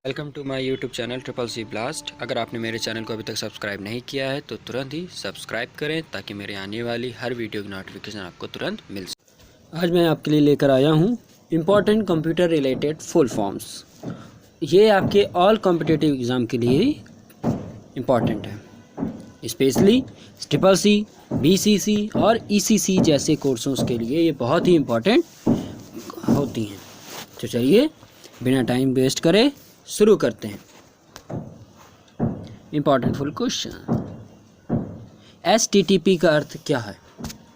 Welcome to my YouTube channel triple C blast. अगर आपने मेरे चैनल को अभी तक सब्सक्राइब नहीं किया है तो तुरंत ही सब्सक्राइब करें ताकि मेरे आने वाली हर वीडियो की नोटिफिकेशन आपको तुरंत मिल सके। आज मैं आपके लिए लेकर आया हूँ important computer related full forms. ये आपके ऑल कॉम्पिटिटिव एग्ज़ाम के लिए इम्पॉर्टेंट है, स्पेशली ट्रिपल सी, BCC और ECC जैसे कोर्सों के लिए ये बहुत ही इम्पॉर्टेंट होती हैं। तो चलिए बिना टाइम वेस्ट करे शुरू करते हैं। इम्पॉर्टेंट फुल क्वेश्चन, HTTP का अर्थ क्या है?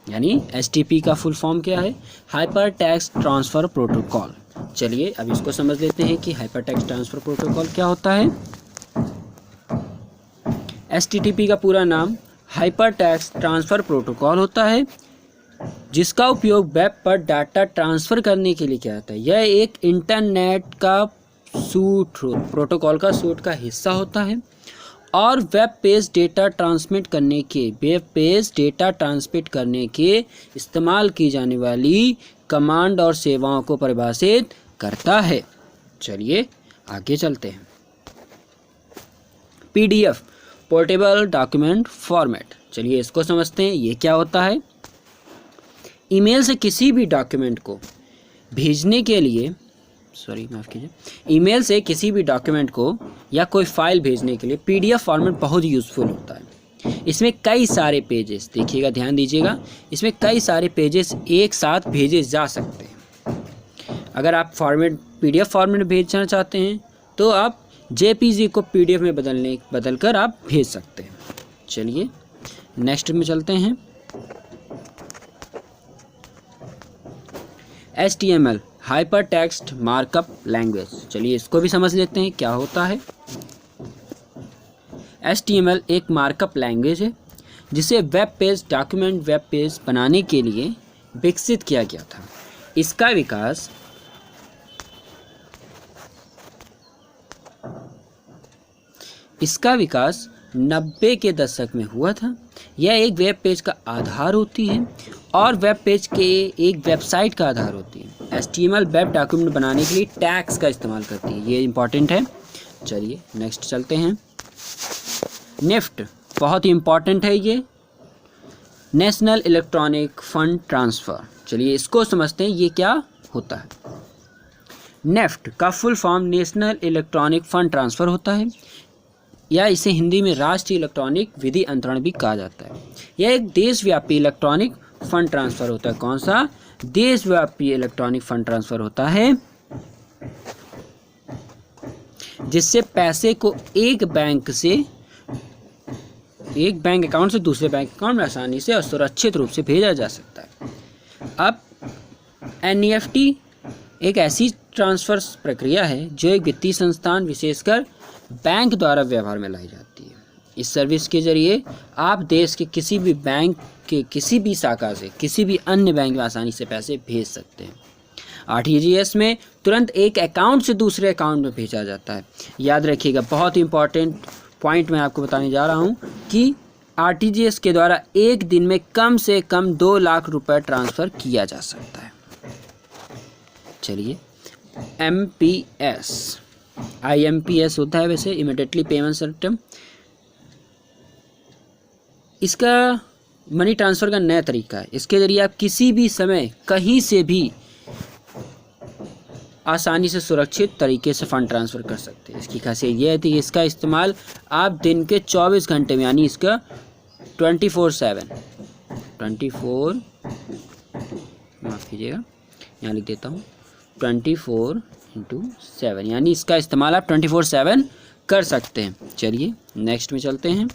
यानी HTTP का फुल फॉर्म क्या है? Hyper text transfer protocol. चलिए अब इसको समझ लेते हैं कि हाइपर टेक्स्ट ट्रांसफ़र प्रोटोकॉल क्या होता है। HTTP का पूरा नाम हाइपर टेक्स्ट ट्रांसफ़र प्रोटोकॉल होता है, जिसका उपयोग वेब पर डाटा ट्रांसफ़र करने के लिए किया जाता है। यह एक इंटरनेट का सूट प्रोटोकॉल का सूट का हिस्सा होता है और वेब पेज डेटा ट्रांसमिट करने के इस्तेमाल की जाने वाली कमांड और सेवाओं को परिभाषित करता है। चलिए आगे चलते हैं। PDF portable document format. चलिए इसको समझते हैं, ये क्या होता है। ईमेल से किसी भी डॉक्यूमेंट को भेजने के लिए ईमेल से किसी भी डॉक्यूमेंट को या कोई फाइल भेजने के लिए PDF फॉर्मेट बहुत यूज़फुल होता है। इसमें कई सारे पेजेस, देखिएगा ध्यान दीजिएगा, इसमें कई सारे पेजेस एक साथ भेजे जा सकते हैं। अगर आप PDF फॉर्मेट में भेजना चाहते हैं तो आप JPG को PDF में बदलकर आप भेज सकते हैं। चलिए नेक्स्ट में चलते हैं। HTML hyper text markup language. चलिए इसको भी समझ लेते हैं क्या होता है। HTML एक मार्कअप लैंग्वेज है जिसे वेब पेज बनाने के लिए विकसित किया गया था। इसका विकास 90 के दशक में हुआ था। यह एक वेब पेज का आधार होती है और वेब पेज के एक वेबसाइट का आधार होती है। HTML वेब डॉक्यूमेंट बनाने के लिए टैग्स का इस्तेमाल करती है, ये इंपॉर्टेंट है। चलिए नेक्स्ट चलते हैं। निफ्ट बहुत ही इंपॉर्टेंट है, ये नेशनल इलेक्ट्रॉनिक फंड ट्रांसफ़र। चलिए इसको समझते हैं, ये क्या होता है। नेफ्ट का full form national electronic fund transfer होता है, या इसे हिंदी में राष्ट्रीय इलेक्ट्रॉनिक विधि अंतरण भी कहा जाता है। यह एक देशव्यापी इलेक्ट्रॉनिक फंड ट्रांसफ़र होता है। कौन सा? देशव्यापी इलेक्ट्रॉनिक फंड ट्रांसफ़र होता है, जिससे पैसे को एक बैंक अकाउंट से दूसरे बैंक अकाउंट में आसानी से और सुरक्षित रूप से भेजा जा सकता है। अब NEFT एक ऐसी ट्रांसफ़र प्रक्रिया है जो एक वित्तीय संस्थान, विशेषकर बैंक द्वारा व्यवहार में लाई जाती है। इस सर्विस के जरिए आप देश के किसी भी बैंक के किसी भी शाखा से किसी भी अन्य बैंक में आसानी से पैसे भेज सकते हैं। RTGS में तुरंत एक अकाउंट से दूसरे अकाउंट में भेजा जाता है। याद रखिएगा, बहुत ही इंपॉर्टेंट पॉइंट मैं आपको बताने जा रहा हूँ कि RTGS के द्वारा एक दिन में कम से कम 2 लाख रुपए ट्रांसफ़र किया जा सकता है। चलिए IMPS होता है वैसे, इमीडिएटली पेमेंट सिस्टम। इसका मनी ट्रांसफ़र का नया तरीका है। इसके ज़रिए आप किसी भी समय कहीं से भी आसानी से सुरक्षित तरीके से फ़ंड ट्रांसफ़र कर सकते हैं। इसकी खासियत यह है कि इसका इस्तेमाल आप दिन के 24 घंटे में, यानी इसका 24/7 माफ़ कीजिएगा, यहाँ लिख देता हूँ 24/7, यानी इसका इस्तेमाल आप 24/7 कर सकते हैं। चलिए नेक्स्ट में चलते हैं।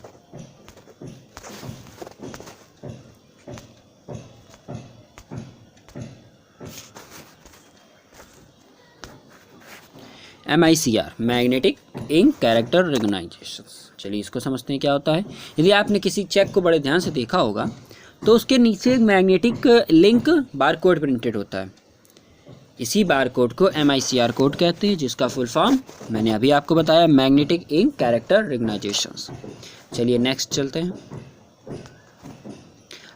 MICR magnetic ink character recognization. चलिए इसको समझते हैं क्या होता है। यदि आपने किसी चेक को बड़े ध्यान से देखा होगा तो उसके नीचे एक मैग्नेटिक लिंक बारकोड प्रिंटेड होता है। इसी बारकोड को MICR कोड कहते हैं, जिसका फुल फॉर्म मैंने अभी आपको बताया, मैग्नेटिक इंक कैरेक्टर रिकग्नाइजेशन। चलिए नेक्स्ट चलते हैं।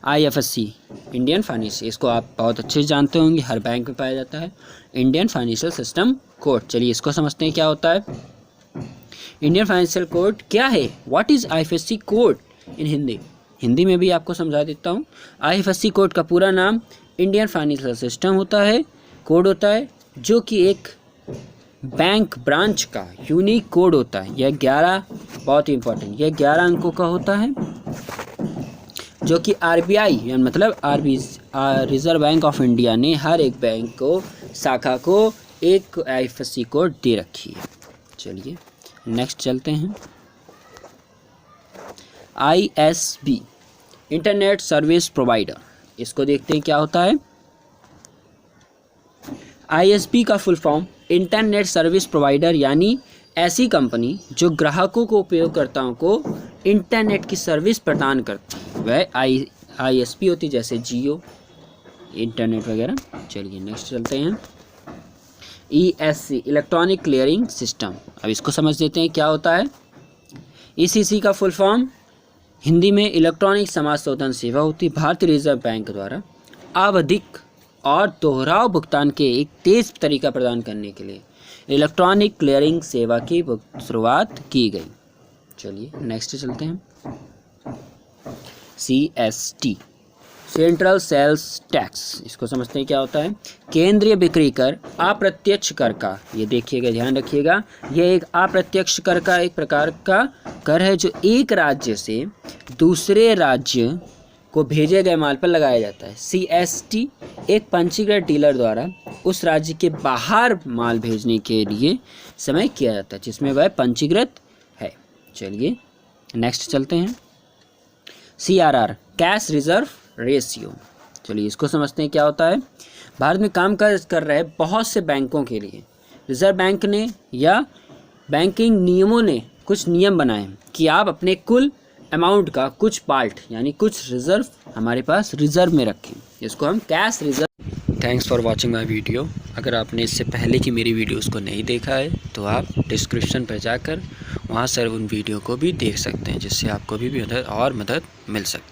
IFSC इंडियन फाइनेंशियल, इसको आप बहुत अच्छे से जानते होंगे, हर बैंक में पाया जाता है। Indian financial system code. चलिए इसको समझते हैं क्या होता है। इंडियन फाइनेंशियल कोड क्या है? व्हाट इज़ आईएफएससी कोड इन हिंदी? हिंदी में भी आपको समझा देता हूँ। आईएफएससी कोड का पूरा नाम इंडियन फाइनेंशियल सिस्टम होता है, कोड होता है जो कि एक बैंक ब्रांच का यूनिक कोड होता है। यह 11 बहुत ही इंपॉर्टेंट, यह 11 अंकों का होता है जो कि आरबीआई मतलब रिजर्व बैंक ऑफ इंडिया ने हर एक बैंक को शाखा को एक आईएफएससी कोड दे रखी है। चलिए नेक्स्ट चलते हैं। आईएसपी इंटरनेट सर्विस प्रोवाइडर, इसको देखते हैं क्या होता है। आईएसपी का full form internet service provider, यानी ऐसी कंपनी जो ग्राहकों को उपयोगकर्ताओं को इंटरनेट की सर्विस प्रदान करती है, वह आईएसपी होती है, जैसे जियो इंटरनेट वगैरह। चलिए नेक्स्ट चलते हैं। ईएससी इलेक्ट्रॉनिक क्लियरिंग सिस्टम, अब इसको समझ लेते हैं क्या होता है। ईसीसी का फुल फॉर्म हिंदी में इलेक्ट्रॉनिक समाज शोधन सेवा होती है। भारतीय रिजर्व बैंक द्वारा आवधिक और दोहराव भुगतान के एक तेज तरीका प्रदान करने के लिए इलेक्ट्रॉनिक क्लियरिंग सेवा की शुरुआत की गई। चलिए नेक्स्ट चलते हैं। सीएसटी सेंट्रल सेल्स टैक्स, इसको समझते हैं क्या होता है। केंद्रीय बिक्री कर अप्रत्यक्ष कर का, ये देखिएगा ध्यान रखिएगा, यह एक अप्रत्यक्ष कर का एक प्रकार का कर है जो एक राज्य से दूसरे राज्य को भेजे गए माल पर लगाया जाता है। सीएसटी एक पंजीकृत डीलर द्वारा उस राज्य के बाहर माल भेजने के लिए समय किया जाता है जिसमें वह पंजीकृत है। चलिए नेक्स्ट चलते हैं। सीआरआर कैश रिजर्व रेशियो, चलिए इसको समझते हैं क्या होता है। भारत में काम काज कर रहे बहुत से बैंकों के लिए रिजर्व बैंक ने या बैंकिंग नियमों ने कुछ नियम बनाए कि आप अपने कुल अमाउंट का कुछ पार्ट यानी कुछ रिजर्व हमारे पास रिजर्व में रखें, इसको हम cash reserve. Thanks for watching my video. अगर आपने इससे पहले की मेरी वीडियोस को नहीं देखा है तो आप डिस्क्रिप्शन पर जाकर वहाँ से उन वीडियो को भी देख सकते हैं जिससे आपको भी मदद मिल सकती है।